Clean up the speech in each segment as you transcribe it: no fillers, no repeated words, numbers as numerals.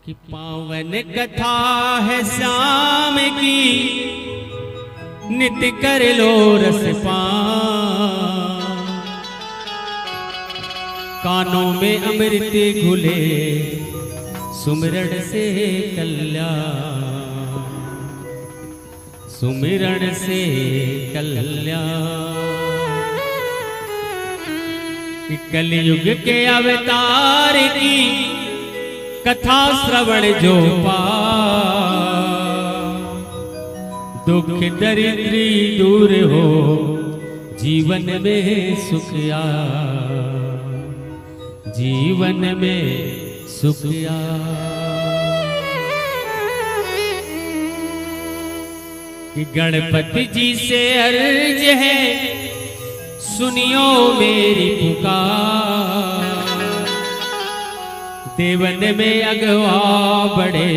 कि पावन कथा है श्याम की, नित कर लो रस पान। कानों में अमृत घुले सुमिरण से कल्याण, सुमिरण से कल्याण। कलयुग के अवतार की कथा श्रवण जो पा, दुख दरिद्री दूर हो जीवन में सुख आ, जीवन में सुख आ। कि गणपति जी से अर्ज है सुनियो मेरी पुकार। देवन में अगवा बड़े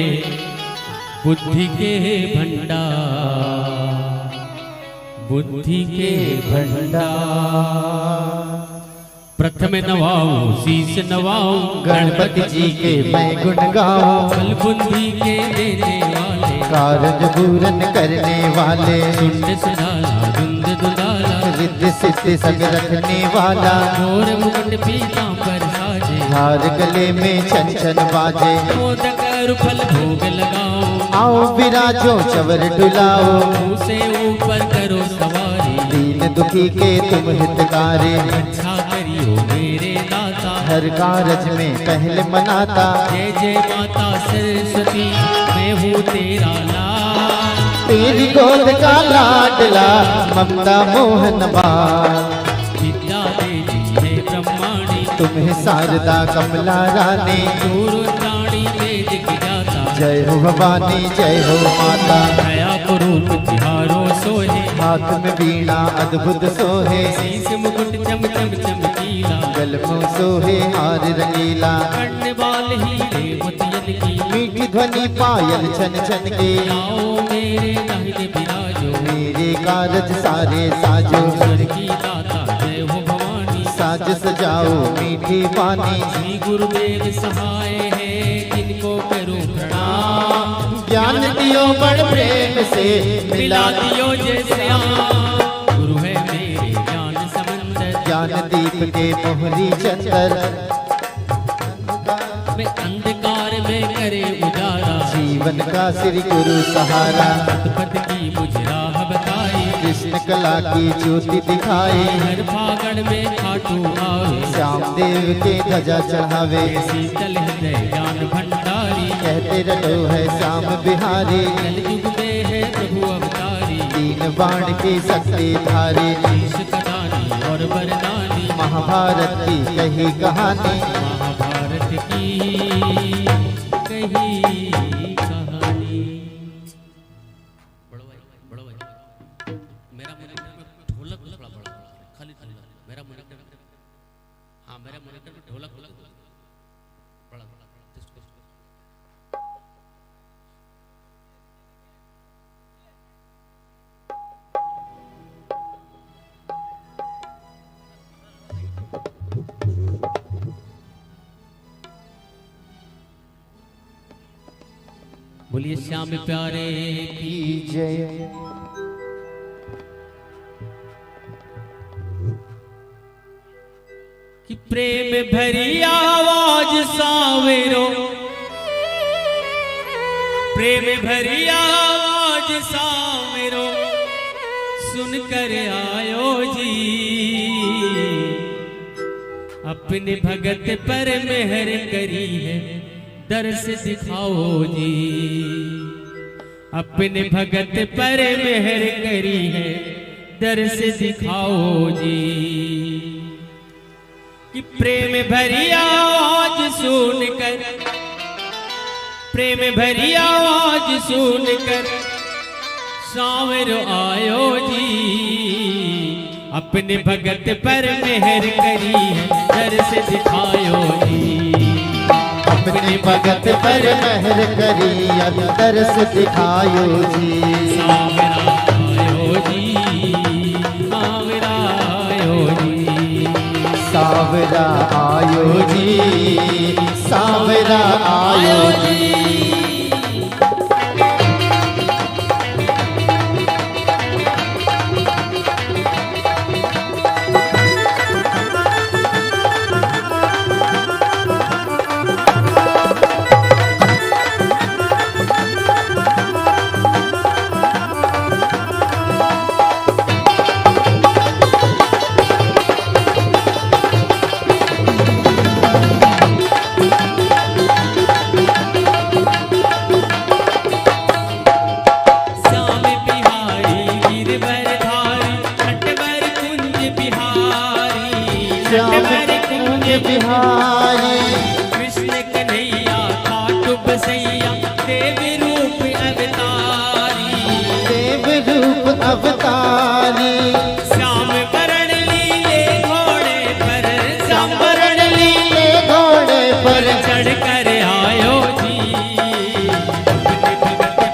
बुद्धि के भंडार, बुद्धि के भंडार। प्रथम नवाऊं शीश नवाऊं गणपति जी के मैं गुण गाऊं। फल बुद्धि के देने वाले, कारज पूरन करने वाले, सुंड सुडाला दुंद दुलाला, रिद्धि सिद्धि संग रखने वाला, मोर मुकुट पीतांबर साजे, हार गले में छन छन बाजे। मोदक और फल भोग लगाओ, आओ विराजो चवर डुलाओ, मुँह से ऊपर करो सवारी, दीन दुखी के तुम हितकारी। अच्छा करियो मेरे दाता, हर कारज में पहले मनाता। जय जय माता सरस्वती मैं हूँ तेरा लाल। तेरी गोद का लाडला ममता मोहन बाल, विद्या देवी है ब्रह्माणी, तुम्हें शारदा कमला रानी। गुरु प्राणी वेद की गाता, जय हो भवानी जय हो माता। दया रूप तिहारो सोहे, हाथ में वीणा अद्भुत सोहे, शीश मुकुट चम चम चमकीला, गल में सोहे हार रंगीला। कर्ण बाल हीरे मोतियन की, मीठी ध्वनि पायल छन छन के। आओ मेरे दाहिने विराजो, मेरे कारज सारे साजो, स्वर की दाता जय हो भवानी। साज सजाओ मीठी वाणी, श्री गुरुदेव सहाय है जिनको करूं प्रणाम। ज्ञान दियो बड़ प्रेम से मिला दियो जैसे गुरु है मेरे ज्ञान समंदर। ज्ञान दीप के मोहरी चंदर, में अंधकार में करे उजाला, जीवन का श्री गुरु सहारा। पद की मुझे राह बताई, कृष्ण कला की ज्योति दिखाई। हर फागण में खाटू आवे, श्याम देव के ध्वजा चढ़ावे। शीतल हृदय ज्ञान भंडारी, कहते रहो है श्याम बिहारी। कलयुग में है प्रभु अवतारी, तीन बाण की शक्ति धारी। शीश कदानी और वरदानी, महाभारत की कही कहानी। महाभारत की कही कहानी। बड़ो भाई मेरा मॉनिटर में ढोलक बड़ा बड़ा खाली खाली मेरा मॉनिटर में, हाँ मेरा मॉनिटर में ढोलक बड़ा बड़ा बोलिए श्याम प्यारे की जय। कि प्रेम भरी आवाज सावेरो, प्रेम भरी आवाज सावेरो, सुन कर आयो जी। अपने भगत पर मेहर करी है दर्श दिखाओ जी। अपने भगत पर मेहर करी है दर्श दिखाओ जी। कि प्रेम भरी आवाज सुनकर, प्रेम भरी आवाज सुनकर सांवरो आयो जी। अपने भगत पर मेहर करी है दर्श दिखायो जी। अपने भगत पर मेहर करी अब दर्श दिखायो जी। सांवरा आयो जी, सांवरा आयो जी, सांवरा आयो जी, सांवरा आयो जी। बसैया देव रूप अवतारी, देव रूप अवतारी। श्याम वरण लीले घोड़े पर, श्याम वरण लीले घोड़े पर चढ़ कर आयो जी,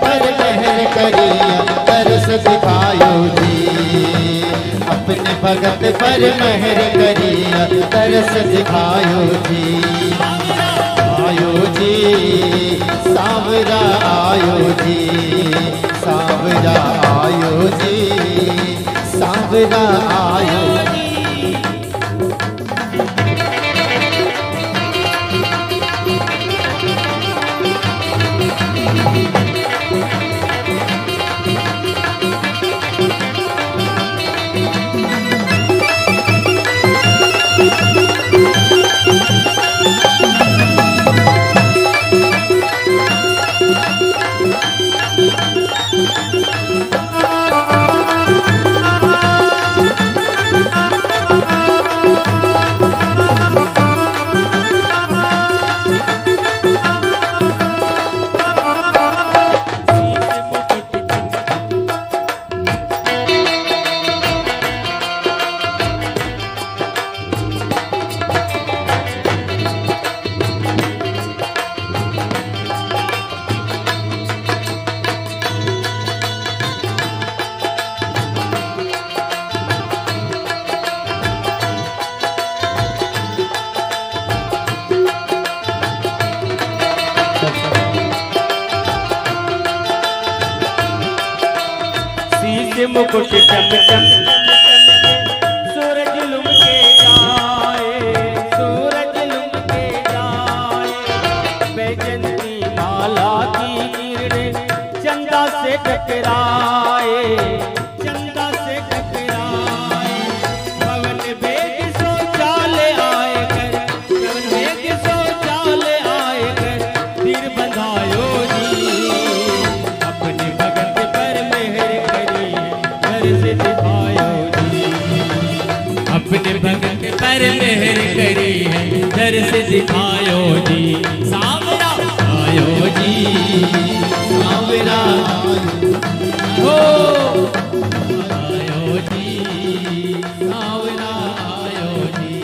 पर मेहर करिया तरस दिखायो जी, अपने भगत पर मेहर करिया तरस दिखायो जी। आयो जी सावरा आयो जी, सावरा आयो जी, सावरा आयो जी। मुकुट चम चम सूरज लुम के जाए, सूरज लुम के जाए, बैजंती माला की किरणें चंदा से टकराए, चंदा से टकराए। पवन वेग शौचालय आए कर, पवन वेग शौचालय आए कर, तीर बंधायो जी, अपने भगत पर मेहर करी दर्श दिखायो जी, अपने भगत पर मेहर करी है दर्श दिखायो जी। सावरा आयो जी, सावरा हो आयो जी, सावरा आयो जी।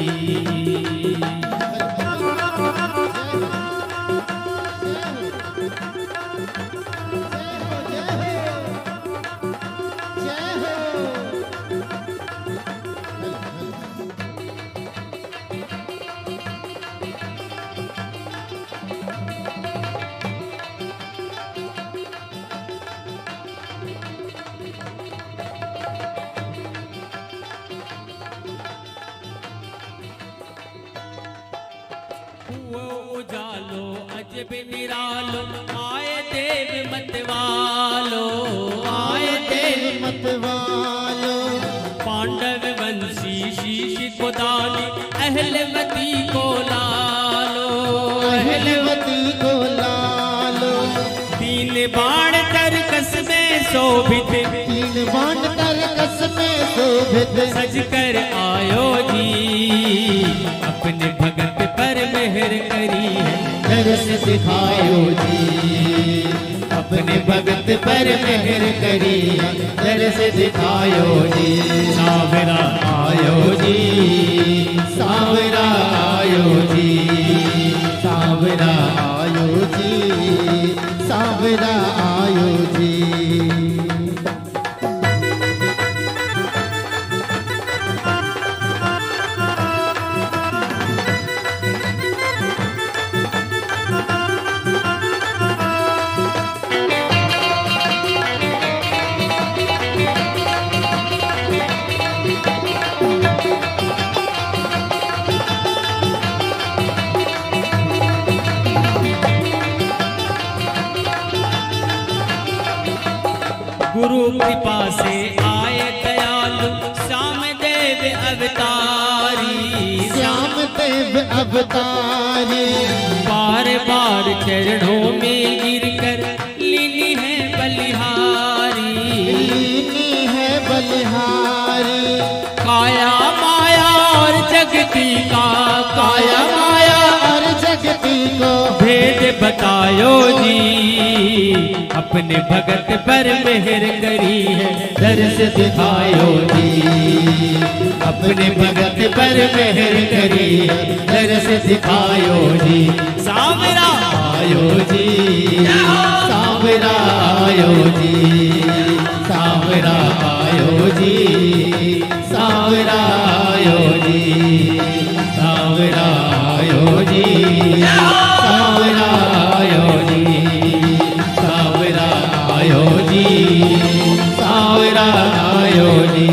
उजालो अजब निरालो आए देव मतवालो, आए देव मतवालो। पांडव वंशी शीश को दानी अहलवती को लालो, अहलवती को लालो। तीन बाण तरकस में शोभित, तीन बाण तरकस में शोभित, सज कर आयो जी, अपने भगत पर मेहर करी है दर्श दिखायो जी, अपने भगत पर मेहर करी दर्श दिखायो जी। सावरा आयो जी, सावरा आयो जी, सावरा आयो जी, सावरा आयो जी। गुरु कृपा से आए दयालु श्याम देव अवतारी, श्याम देव अवतारी। बार बार चरणों में गिरकर लीनी है बलिहारी, लीनी है बलिहारी। काया माया और जगती का, काया माया और जगती को भेद बतायो जी, अपने भगत पर मेहर करी है, दर्श दिखायो जी, अपने भगत पर मेहर करी है, दर्श दिखायो जी। सांवरा आयो जी, सांवरा आयो जी, सांवरा आयो जी, सांवरा आयो जी, सांवरा आयो जी, सांवरा आयो जी, सांवरा आयो जी, सांवरा आयो जी।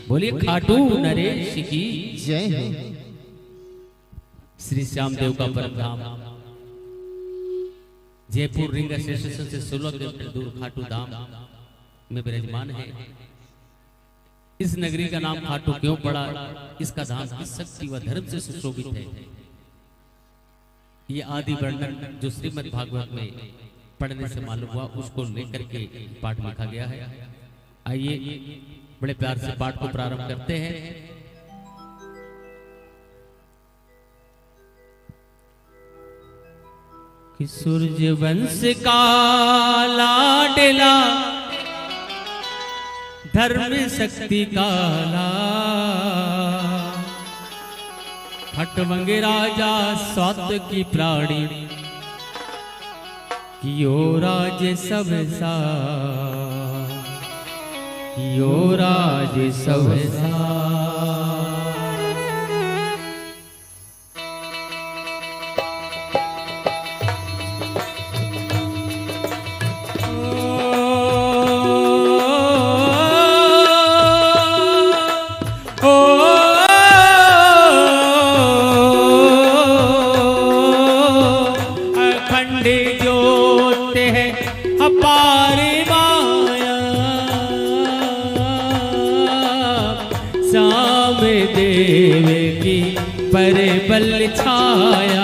बोलिए खाटू नरेश की जय हो। श्री श्यामदेव का परम धाम जयपुर रिंग स्टेशन से 16 किलोमीटर दूर खाटू धाम में विराजमान है। इस नगरी का नाम खाटू क्यों पड़ा, इसका धाम किस शक्ति व धर्म से सुशोभित है, ये आदि वर्णन जो श्रीमद् भागवत में पढ़ने से मालूम हुआ, उसको लेकर के पाठ लिखा गया है। आइए बड़े प्यार से पाठ को प्रारंभ करते हैं। कि सूर्य वंश का लाडला, धर्म शक्ति का खटवंग राजा स्वात की प्राणी, कियो राज सब सा, कियो राज सब सा। बल छाया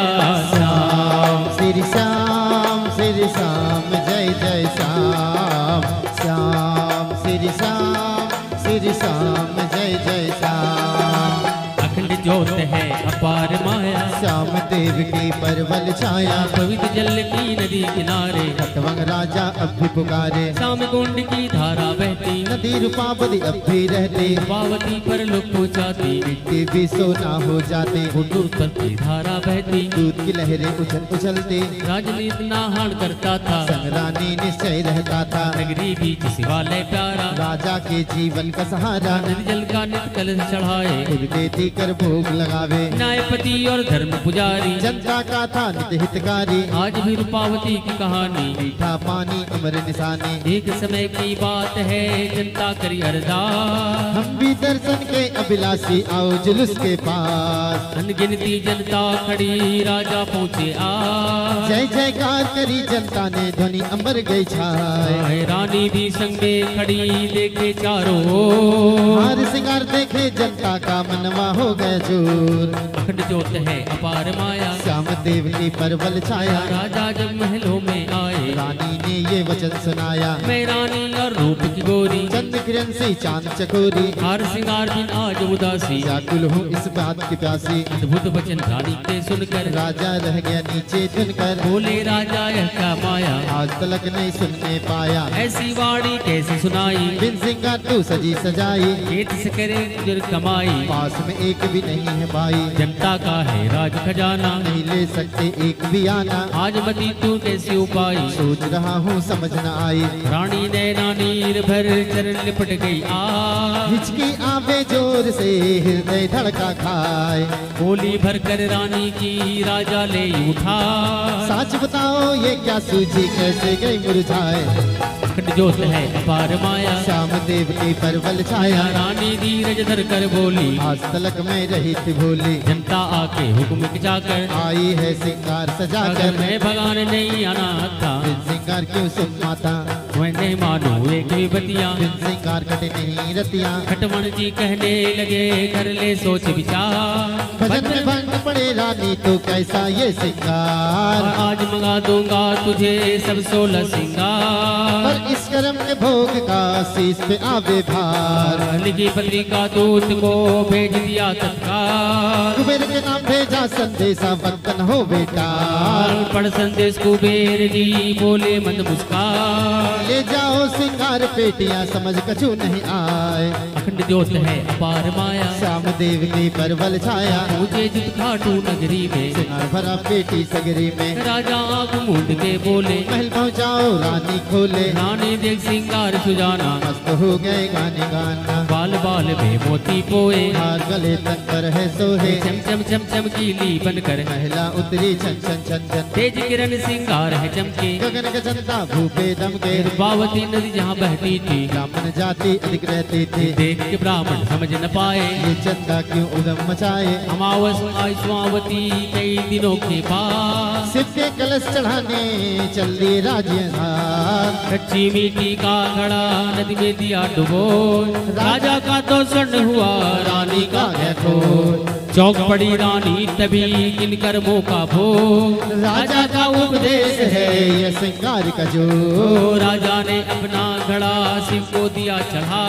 श्याम श्री श्याम श्री श्याम जय जय श्याम, श्याम श्री श्याम जय जय श्याम। अखंड ज्योत है अपार माया, श्याम देव की परवल छाया, पवित्र जल की नदी किनारे, खटवंग राजा अब भी पुकारे, श्याम कुंड की धारा बहती, नदी रूपावती अब भी रहती, पावती पर लोग पहुँचाती, मिट्टी भी सोना हो जाते, दूर पर की धारा बहती, दूध की लहरें उछल उछलती, राजनीत नाहन करता था, संग्रानी निश्चय रहता था, नगरी बीच शिवालय प्यारा, राजा के जीवन का सहारा, नदी जल का नित कलश चढ़ाए, खुद देती कर भोग लगावे, न्यायपति और धर्म पुजारी, जनता का था नित्य हितकारी, आज भी रूपावती की कहानी, मीठा पानी अमर निशानी। एक समय की बात है, जनता करी अरदास, हम भी दर्शन के अभिलाषी आओ जुलूस के पास, अनगिनती जनता खड़ी, राजा पहुँचे आज, जय जयकार करी जनता ने, ध्वनि अंबर गई छाए, रानी भी संगे खड़ी, देखे चारों ओर, हार सिंगार देखे जनता का मनवा हो गया जोर, अखंड ज्योत है अपार माया, श्याम देव की परवल छाया, राजा जब महलों में आए, रानी ने ये वचन सुनाया, मैं रानी और रूप की गोरी, चंद किरण से चांद चकोरी, हार सिंगार बिन आज उदासी, व्याकुल हूँ इस बात की प्यासी, अद्भुत वचन रानी के सुनकर, राजा रह गया नीचे धुनकर, बोले राजा यह क्या माया, आज तलक नहीं सुनने पाया, ऐसी वाणी कैसे सुनाई, बिन सिंगार तू सजी सजाई, खेत से करे गुजर कमाई, पास में एक भी नहीं है भाई, जनता का है राज खजाना, नहीं ले सकते एक भी आना, आज मती तू कैसे उपाय, सोच रहा हूँ समझ न आई, रानी नैना नीर भर चरण लिपट गई आ, हिचकी आवे जोर से हृदय धड़का खाए, बोली भर कर रानी की राजा ले उठा, सच बताओ ये क्या सूझी कैसे गई मुरझाए, अखंड ज्योत है अपार माया, श्याम देव की परवल छाया, रानी धीरज धर कर बोली, आज तलक मैं रही थी भोली, जनता आके हुक्म खिंचाकर आई है सिंगार सजाकर, मैं भगाने नहीं आना था, बिन सिंगार क्यों सुन माता, मैं नहीं मानो एक भी बतिया। बिन सिंगार कटे नहीं रतियां, खटमन जी कहने लगे कर ले सोच विचार। भजन में भंग पड़े रानी तो कैसा ये सिंगार। आज मंगा दूंगा तुझे सब 16 सिंगार। पर इस कर्म के भोग का शीश पे आवे भार। लिखी पत्रिका दूत को भेज दिया तत्काल। कुबेर के नाम भेजा संदेशा वतन हो बेटा। पढ़ संदेश कुबेर जी बोले मंद मुस्कान। ले जाओ सिंगार पेटियां समझ कछु नहीं आए। अखंड ज्योत है अपार माया। श्याम देव की परवल छाया। मुझे जित खाटू नगरी में सिंगार भरा पेटी सगरी में। राजा आग मूंद के बोले महल पहुंचाओ रानी खोले। रानी देख सिंगार सुजाना। मस्त हो गए गाने गाना। बाल बाल में मोती पोए। हार गले तन पर है सोहे। चम चम चम चमकीली बनकर महिला उतरी छन छन छन छन। तेज किरण सिंगार है चमके। गगन के जनता भूपे दम के। पावती नदी जहाँ बहती थी ब्राह्मण जाति अधिक रहती थी। देख के ब्राह्मण समझ न पाए ये चंदा क्यों उदम मचाए। अमावस आई स्वावती कई दिनों के बाद। शिव के कलश चढ़ाने चल दिए राजधान। कच्ची मिट्टी का घड़ा नदी में दिया डुबो। राजा का तो स्वर्ण हुआ रानी का है खोज। चौक पड़ी रानी तभी इन कर्मों का भोग। राजा का उपदेश है ये सिंगार का जो। राजा ने अपना घड़ा शिव को दिया चढ़ा।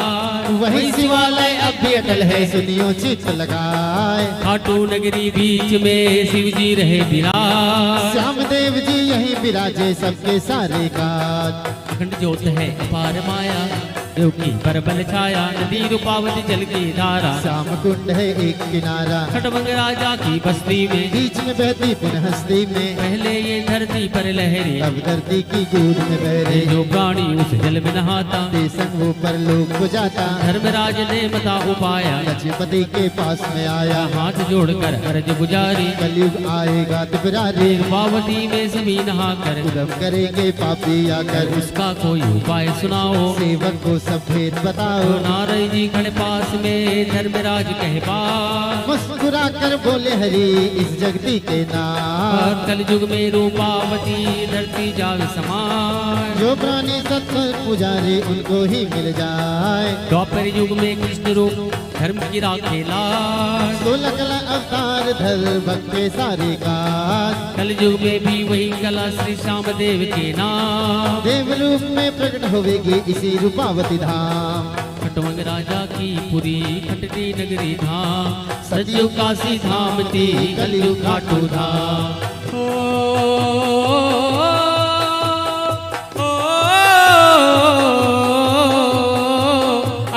वही शिवालय अब भी अटल है सुनियो चित्त लगाए। खाटू नगरी बीच में शिव जी रहे विराज। श्याम देव जी यही विराजे सबके सारे काज। अखंड ज्योत है अपार माया। देव की परबल छाया नदी रूपावती जल की धारा। श्याम कुंड है एक किनारा। खटमंग राजा की बस्ती में बीच में बहती पुनः हस्ती में। पहले ये धरती पर लहरे। अब धरती की गोद में बहरे। जो प्राणी उस जल में नहाता संग वो पर लोग को जाता। धर्मराज ने बता उपाया। लक्ष्मीपति के पास में आया। हाथ जोड़कर अर्ज गुजारी। कलयुग आएगा तिबरारी। रूपावती में सभी नहाकर उदम करेंगे पापी आकर। उसका कोई उपाय सुनाओ। सेवक को सब भेद बताओ। नारद जी खड़े पास में धर्मराज कहे बात। मुस्कुरा कर बोले हरि इस जगती के नाम। कल युग में रूपावती धरती जावे समान। जो प्राणी सत्संग पुजारी उनको ही मिल जाए। द्वापर युग में कृष्ण रूप धर्म की राखे लाज। 16 कला अवतार धर भक्त के सारे काज। कल युग में भी वही कला श्री श्याम देव के नाम। देवरूप में प्रकट होवेगी इसी रूपावती धाम। खटमंग राजा की पुरी खटती नगरी धाम। सतयुग काशी धाम थी कलयुग खाटू धाम।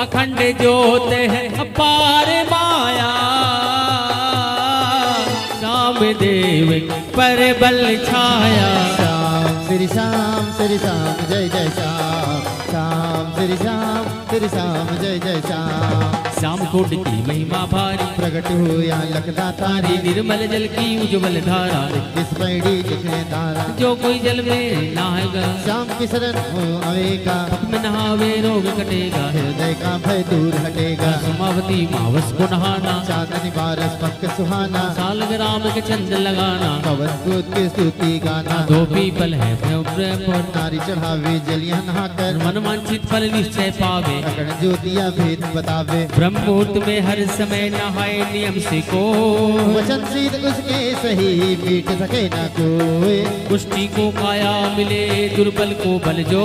अखंड ज्योत है अपार माया। श्याम देव पर बल छाया। श्याम श्री श्याम जय जय श्याम। श्याम श्री श्याम जय जय श्याम। श्याम कुंड की महिमा भारी प्रकट हुआ लखदा तारी। निर्मल जल की उज्ज्वल धारा। किस पैड़ी दिखे धारा। जो कोई जल में नहाएगा श्याम की शरण हो आएगा। में नहावे रोग कटेगा। हृदय का भय दूर हटेगा। समावती मावस को नहाना। चांदनी बारस पक्क सुहाना। सालग राम के चंद लगाना। पवन दूत की स्तुति गाना। दो पीपल है प्रेम पर। नारी चढ़ावे जलिया नहाकर। मन वांछित फल निश्चय पावे। अखंड ज्योतिया भेद बतावे। ब्रह्ममुहूर्त में हर समय नहाए नियम से को। वचन सिद्ध उसके सही मीट सके न कोई। पुष्टि को काया मिले दुर्बल को बल जो।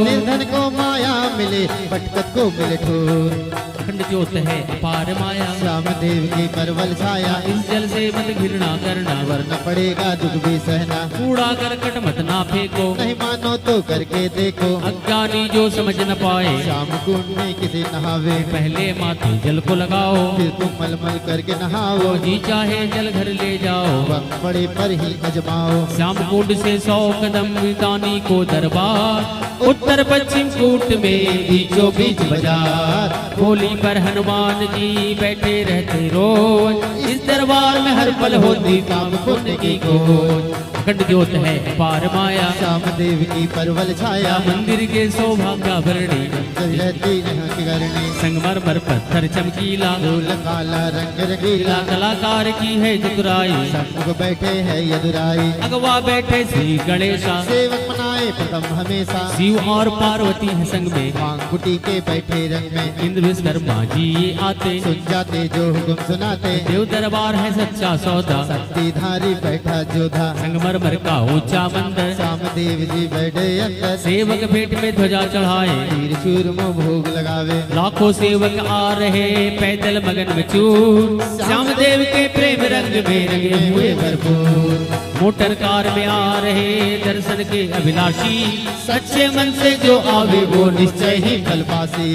निर्धन को माया मिले पटपट को मिले ठोर। अखंड ज्योत है अपार माया। श्याम देव की परवल छाया। इस जल से मत घृणा करना। वरना पड़ेगा दुख भी सहना। कूड़ा करकट मत ना फेंको। नहीं मानो तो करके देखो। अज्ञानी जो समझ न पाए। श्याम कुंड में किसी नहावे। पहले माथे जल को लगाओ। फिर तुम मलमल करके नहाओ। जी चाहे जल घर ले जाओ। वक्त पड़े पर ही अजमाओ। श्याम कुंड से 100 कदम दानी को दरबार। उत्तर पश्चिम कूट में बीचों बीच बाजार। होली पर हनुमान जी बैठे रहते रोज। इस दरबार में हर पल होती काम पुण्य की खोज। अखंड ज्योत है पार माया। श्याम देव की परवल छाया। मंदिर के सौभाग्य भरणी। रहती यहाँ की करनी। संगमरमर पत्थर चमकीला। फूल काला रंग रंगीला। कलाकार की है चतुराई। सन्मुख बैठे है यदुराई। अगवा बैठे श्री गणेशा। सेवक मनाए वाले प्रथम हमेशा, शिव और पार्वती है संग में, मांग कुटी के बैठे रंग में, इंद्र विश्वकर्मा जी ये आते, सुन जाते जो हुक्म सुनाते, देव दरबार है सच्चा सौदा, शक्तिधारी बैठा जोधा, संगमरमर का ऊंचा मंदिर, श्यामदेव जी बैठे अंदर, सेवक भेंट में ध्वजा चढ़ाए, तीर चूरमो भोग लगावे, लाखों सेवक आ रहे पैदल मगन में चूर, श्यामदेव के प्रेम रंग में रंगे हुए भरपूर, मोटर कार में आ रहे दर्शन के अभिलाषी, सच्चे मन से जो आवे वो निश्चय ही फल पासी,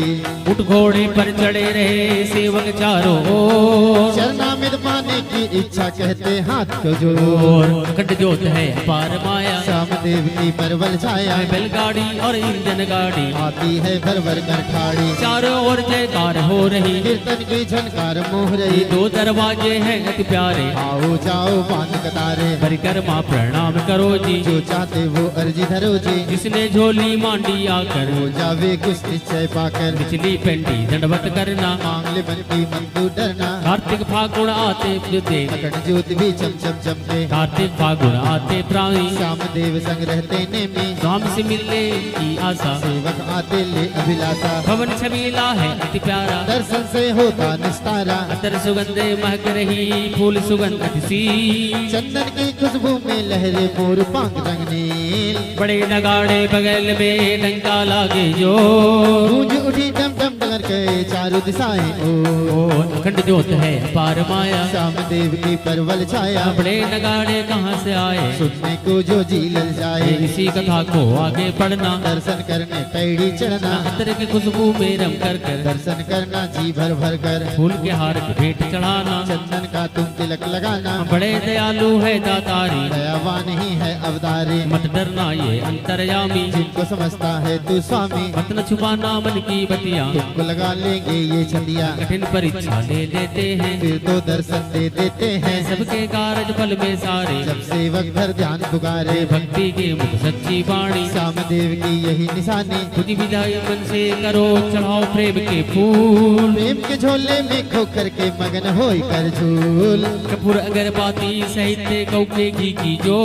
उठ घोड़े पर चढ़े रहे सेवक चारों ओर, शरणामित पाने की इच्छा कहते हाथ को जोड़, अखंड जोत है अपार माया, श्यामदेव की परवल छाया, बैलगाड़ी और इंजन गाड़ी, आती है भर भर कर ठाड़ी, चारों ओर जयकार हो रही, कीर्तन की झनकार मोह रही, दो दरवाजे हैं अति प्यारे, आओ जाओ बांध कतारे, परिक्रमा प्रणाम करो जी, जो चाहते वो अर्जी धरो जी, जिसने झोली मांडी आकर, हो जावे कुछ निश्चय पाकर, पिछली पेंटी दंडवत करना, मांग ले मन की मन तू डरना, कार्तिक फागुन आते जुते, अखंड ज्योत भी चम चम चमके, कार्तिक फागुन आते प्राणी, श्यामदेव संग रहते नेमी, स्वामी से मिलने की आशा, सेवक आते ले अभिलाषा, भवन छबीला है अति प्यारा, दर्शन से होता निस्तारा, अतर सुगंधे महक रही फूल सुगंध अतिशी, चंदन की खुशबू में लहरे मोर पंख रंग नील, बड़े नगाड़े बगल में डंका लागे जो, गूंज उठी डम डम डगर के चारों दिशाएं ओ अखंड जोत है पार माया, श्यामदेव की परवल छाया, बड़े नगाड़े कहाँ से आए, सुनने को जो जी लल जाए, इसी कथा को आगे पढ़ना, दर्शन करने पैड़ी चढ़ना, अतर की खुशबू में रम कर कर, दर्शन करना जी भर भर कर, फूल के हार की भेंट चढ़ाना, चंदन का तुम तिलक लगाना, बड़े दयालु है दातारी, दयावान ही है अवतारी, मत डरना ये अंतर्यामी, जिनको समझता है तू स्वामी, मत न छुपाना मन की बतिया, तुमको लगा लेंगे ये छतिया, कठिन परीक्षा ले देते हैं, फिर तो दर्शन दे देते हैं, सबके कारज फल में सारे, जब सेवक भर ध्यान पुकारे, भक्ति के मुख सच्ची वाणी, श्यामदेव की यही निशानी, खुद विदाई मन से करो चढ़ाओ प्रेम के फूल, प्रेम के झोले में खोकर के मगन होई कर झूल, कपूर अगरबाती सहित कौके घी की जो,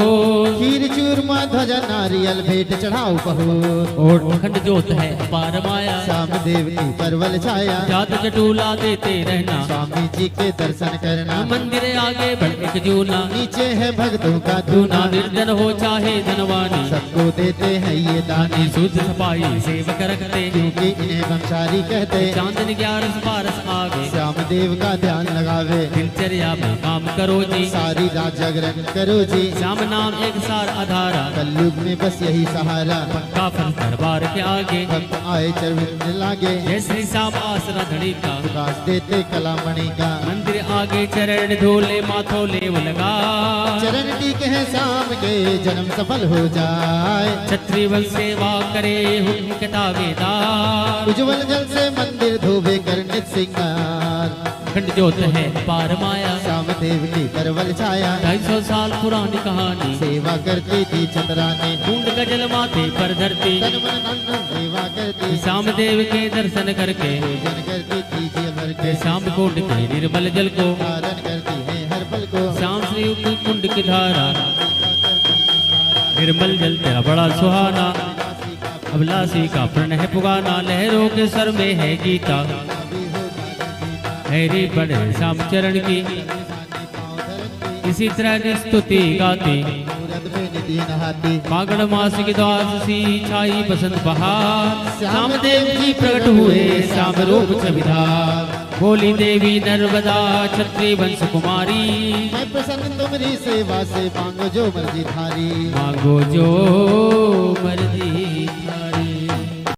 खीर चूरमा ध्वजा नारियल भेंट चढ़ाओ बहुत, और अखंड जोत है पार माया, श्यामदेव की परवल छाया, जात जटूला देते रहना, स्वामी जी के दर्शन करना, मंदिर आगे बढ़ एक जूना, नीचे है भक्तों का तू दूना, ना निर्जन हो चाहे धनवानी, सबको देते हैं ये दानी, शुद्ध सफाई सेवक रखते, क्योंकि इन्हें ब्रह्मचारी कहते, चांदन 11 पारस आगे, श्यामदेव का ध्यान लगावे, दिनचर्या में काम करो जी, सारी रात जागरण करो जी, श्याम नाम एक सार आधारा, कलयुग में बस यही सहारा, पक्का फल दरबार के आगे, भक्त आए चरण लागे, जय श्री श्याम आसरा धड़ी का, प्रकाश देते कलामणि का, मंदिर आगे चरण धोले माथो लेव लगा, चरण टीके हैं शाम के जन्म सफल हो जाए, छत्री वंश सेवा करे हुक्म किताबेदार, उज्जवल जल से मंदिर धोबे कर नित सिंगार, अखंड जोत है पार माया, श्यामदेव की परवल छाया, 250 साल पुरानी कहानी, सेवा करती थी चंद्रानी, बूंद गजल माथे पर धरती, तन मन धन धन सेवा करती, श्यामदेव के दर्शन करके, पूजन करती थी जी भर के, श्याम कुंड के निर्मल जल को, धारण करती है हर पल को, श्याम श्री युक्त कुंड की धारा, निर्मल जल तेरा बड़ा सुहाना, अभिलाषी का प्रण है पुगाना, लहरों के सर में है गीता, हैरी बड़े श्याम चरण की, इसी तरह स्तुति गाती, फागुन मास की द्वादशी छाई बसंत बहार, श्यामदेव जी प्रकट हुए श्याम रूप छविधार, बोली देवी नर्मदा छत्री वंश कुमारी, मैं प्रसन्न तुम्हारी सेवा से मांगो जो मर्जी थारी, मांगो जो मर्जी